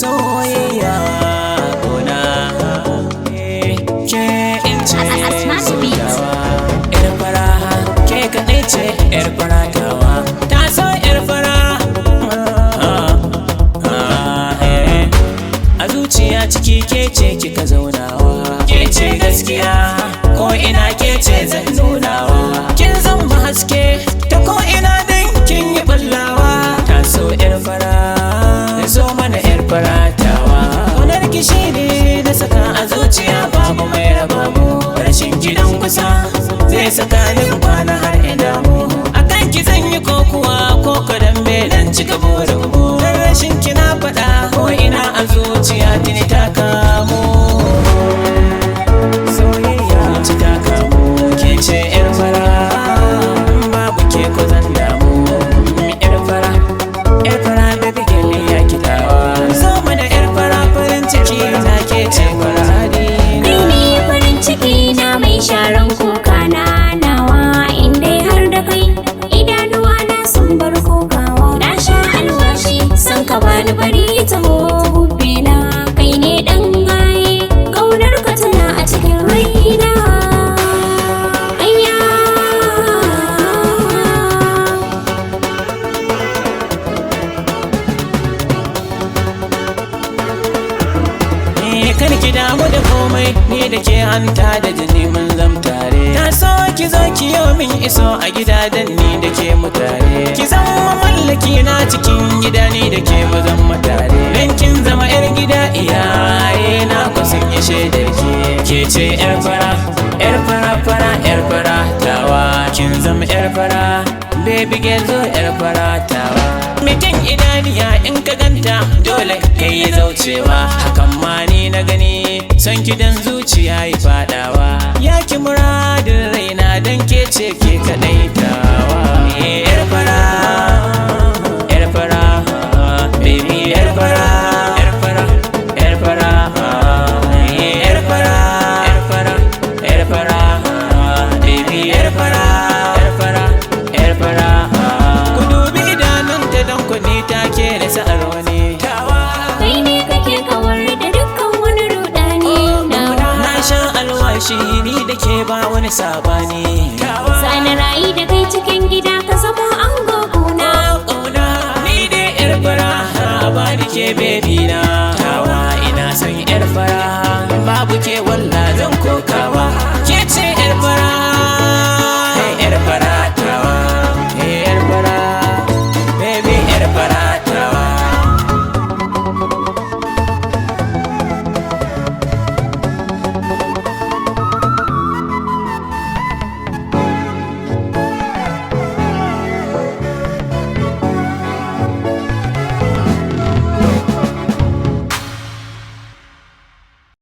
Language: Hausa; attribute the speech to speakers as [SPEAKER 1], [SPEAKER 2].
[SPEAKER 1] soyayya gona ke in ce soyawa yar fara ke kaɗai ce yar fara tawa ta so yar fara a zuciya ciki ke ce kika zaunawa ke ce gaskiya ko ina ke ce zan nunawa kin zama haske ta ko ina dan kin yi ballawa ta so yar fara zo mana yar faratawa ƙaunar ki shine na saka a zuciya babu mai raba mu rashin gidan kusa zai saka ni kwana har ina mu akan ki zan yi kokuwa ko kadan me dan cika burin mu dan rashin ki na faɗa ko ina a zuciya tuni ta kamo soyayya ci ta kamo ke ce yar fara babu ke ko zan damu yar fara baby girl ya kidawa zo mana yar fara farin ciki na ke ce faradi
[SPEAKER 2] kai ne farin ciki na mai sharan kuka na nawa inda har da kai idanuwa na sun bar kokawa na sha alwashi san ka bani bari ta hubbe na kai ne dan gaye kaunar ka tana a cikin raina
[SPEAKER 1] kar ki damu da komai ni da ke hanta da jini mun zam tare ta so ki zo ki yo min iso a gida dan ni da ke mu tare ki zama mallaki na cikin gida ni da ke mu zama tare dan kin zama yar gida iyaye na ku sun yi shaidar ke ce yar fara yar fara tawa kin zama yar fara baby girl zo yar fara tawa mekin idaniya in ka ganta dole kai ya zaucewa hakan ma ni na gani san gidan zuciya yi fadawa ya ki muradin raina dan ke ce ke kadai tawa yar fara baby yar fara baby yar fara ku dubi idanunta don ku ni take da sa'ar wani
[SPEAKER 2] kai ne kake kawar da dukkan wani rudani
[SPEAKER 1] na sha alwashi ni da ke ba wani sabani
[SPEAKER 2] sani rayu da kai cikin gida ka zama an goguna
[SPEAKER 1] ni dai yar fara ba ni ke baby na tawa ina son yar fara babu ke walla zan kokawa ke ce yar fara